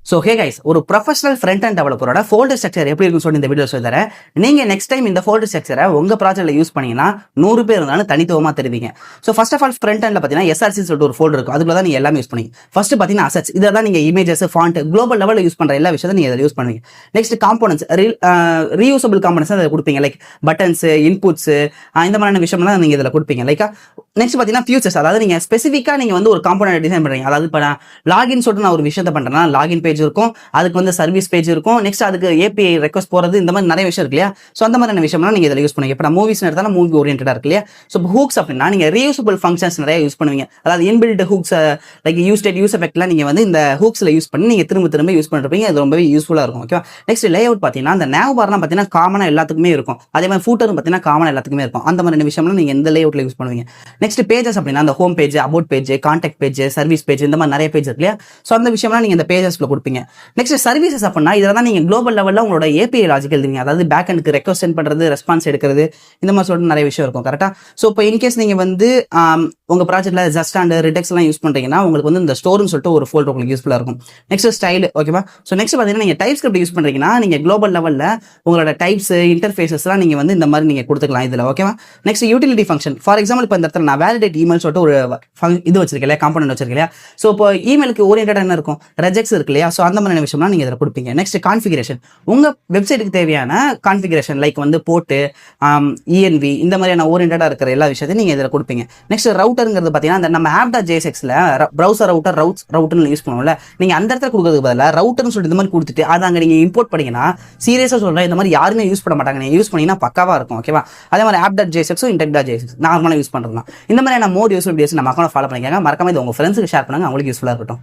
So hey guys, ஒரு professional front end டெவலப்பரோட folder structure எப்படி இருக்குன்னு சொல்லி இந்த வீடியோ சொல்லி தரேன். நீங்கள் நெக்ஸ்ட் டைம் இந்த ஃபோல்டர் ஸ்ட்ரக்சரை உங்கள் ப்ராஜெக்ட்டில் யூஸ் பண்ணீங்கன்னா 100 பேர் இருந்தாலும் தனித்துவமாக தெரிவிங்க. So first of all front அண்டில் பார்த்தீங்கன்னா SRC சொல்லிட்டு ஒரு ஃபோல்டர் இருக்கும். அதுக்குள்ள தான் நீங்கள் எல்லாமே யூஸ் பண்ணுவீங்க. ஃபர்ஸ்ட் பார்த்தீங்கன்னா அசட்ஸ், இதை தான் நீங்கள் இமேஜஸ், ஃபாண்ட், குளோபல் லெவலில் யூஸ் பண்ணுற எல்லா விஷயத்தையும் நீங்கள் இதில் யூஸ் பண்ணுவீங்க. நெக்ஸ்ட் காம்போனன்ட்ஸ், ரீயூசபிள் காம்போனன்ட்ஸ் அதை கொடுப்பீங்க. லைக் பட்டன்ஸ், இன்புட்ஸ், இந்த மாதிரியான விஷயம்லாம் நீங்கள் இதில் கொடுப்பீங்க. லைக் நெக்ஸ்ட் பார்த்தீங்கன்னா ஃபியூச்சர்ஸ், அதாவது நீங்கள் ஸ்பெசிஃபிக்காக நீங்கள் வந்து ஒரு காம்போனன்ட் டிசைன் பண்ணுறீங்க. அதாவது இப்போ நான் லாகின் சொல்லிட்டு நான் ஒரு விஷயத்தை பண்ணுறேன்னா லாகின் பேஜ் இருக்கும், அதுக்கு வந்து சர்வீஸ் பேஜ் இருக்கும், நெக்ஸ்ட் அதுக்கு API ரெக்வஸ்ட் போறது, இந்த மாதிரி நிறைய விஷயம் இருக்கு இல்லையா. ஸோ அந்த மாதிரியான விஷயம்லாம் நீங்க இதில் யூஸ் பண்ணுவீங்க. இப்போ நான் மூவிஸ் எடுத்தாலும் மூவி ஓரியன்டா இருக்கு இல்லையா. ஸோ இப்போ ஹூக்ஸ் அப்படின்னா நீங்க ரீயூசபிள் ஃபங்க்ஷன்ஸ் நிறைய யூஸ் பண்ணுவீங்க. அதாவது இன்பில்ட் ஹூக்ஸ் லைக் யூஸ் எஃபெக்ட்லாம் நீங்க வந்து இந்த ஹூக்ஸ்ல யூஸ் பண்ணி நீங்க திரும்ப யூஸ் பண்ணிருப்பீங்க. அது ரொம்பவே யூஸ்ஃபுல்லா இருக்கும். ஓகேவா. நெக்ஸ்ட் லே அவுட் பார்த்தீங்கன்னா அந்த நேவ் பார்லாம் பார்த்தீங்கன்னா காமனா எல்லாத்துக்குமே இருக்கும். அதே மாதிரி ஃபூட்டரும் பார்த்தீங்கன்னா காமனா எல்லாத்துக்குமே இருக்கும். அந்த மாதிரி விஷயம்லாம் நீங்க எந்த லே அவுட்ல யூஸ் பண்ணுவீங்க. நெக்ஸ்ட் பேஜஸ் அப்படின்னா அந்த home page, about page, contact page, service page, இந்த மாதிரி நிறைய பேஜ் இருக்கு இல்லையா. ஸோ அந்த விஷயம்லாம் நீங்க இந்த பேஜஸ்ல கொடுப்பீங்க. நெக்ஸ்ட் சர்வீசஸ் அப்படின்னா இதில் தான் நீங்கள் குளோபல் லெவலில் உங்களோட API லாஜிக் எழுதுவீங்க. அதாவது பேக் அண்டுக்கு ரெக்வஸ்ட் சென்ட் பண்ணுறது, ரெஸ்பான்ஸ் எடுக்கிறது, இந்த மாதிரி சொல்லிட்டு நிறைய விஷயம் இருக்கும். கரெக்டாக. ஸோ இப்போ இன்கேஸ் நீங்கள் வந்து உங்கள் ப்ராஜெக்ட்டில் ஜஸ்ட் அண்ட் ரிடெக்ஸ்லாம் யூஸ் பண்ணுறீங்கன்னா உங்களுக்கு வந்து இந்த ஸ்டோர்னு சொல்லிட்டு ஒரு ஃபோல்டர் உங்களுக்கு யூஸ்ஃபுல்லாக இருக்கும். Next style. ஓகேவா. ஸோ நெக்ஸ்ட் பார்த்தீங்கன்னா நீங்கள் டைப் ஸ்கிரிப்ட் யூஸ் பண்ணுறீங்கன்னா நீங்கள் குளோபல் லெவலில் உங்களோட டைப்ஸ், இன்டர்ஃபேஸஸ்லாம் நீங்கள் வந்து இந்த மாதிரி நீங்கள் கொடுத்துக்கலாம் இதில். ஓகேவா. Next utility function. For example இப்போ இந்த இடத்துல நான் வேலிடேட் இமெயில் சொல்லிட்டு ஒரு இது வச்சிருக்கேன், காம்பனன்ட் வச்சிருக்கேன் இல்லையா. ஸோ இப்போ இமெயிலுக்கு ஓரியன்டா என்ன இருக்கும், ரெஜெக்ட்ஸ் இருக்கு இல்லையா. ஸோ அந்த மாதிரி விஷயம்லாம் நீங்கள் இதில் கொடுப்பீங்க. நெக்ஸ்ட் கான்ஃபிகரேஷன், உங்க வெப்சைட்டுக்கு தேவையான கான்ஃபிகரேஷன் லைக் வந்து போர்ட்டு, ENV, இந்த மாதிரியான ஓரியன்டா இருக்கிற எல்லா விஷயத்தையும் நீங்க இதில் கொடுப்பீங்க. நெக்ஸ்ட் ரவுட்டருங்கிறது பார்த்தீங்கன்னா நம்ம app.jsxல ப்ரௌசர் ரவுட்டர்னு யூஸ் பண்ணுவோம்ல, நீங்க அந்த இடத்துல கொடுக்கறதுக்கு பதிலாக ரவுட்டர்னு சொல்லிட்டு இந்த மாதிரி கொடுத்துட்டு அதை அங்கே நீங்க இம்போர்ட் பண்ணீங்கன்னா, சீரியஸா சொல்றேன், இந்த மாதிரி யாருமே யூஸ் பண்ண மாட்டாங்க. நீங்க யூஸ் பண்ணீங்கன்னா பக்காவா இருக்கும். ஓகேவா. அதே மாதிரி app.jsx, index.jsx நார்மலாக யூஸ் பண்றதுலாம். இந்த மாதிரியான மோர் யூஸ்ஃபுல் வீடியோஸ் நம்ம அக்கௌண்ட் ஃபாலோ பண்ணிக்கங்க. மறக்காம இது உங்க ஃப்ரெண்ட்ஸுக்கு ஷேர் பண்ணுங்க, அவங்களுக்கு யூஸ்ஃபுல்லாக இருக்கட்டும்.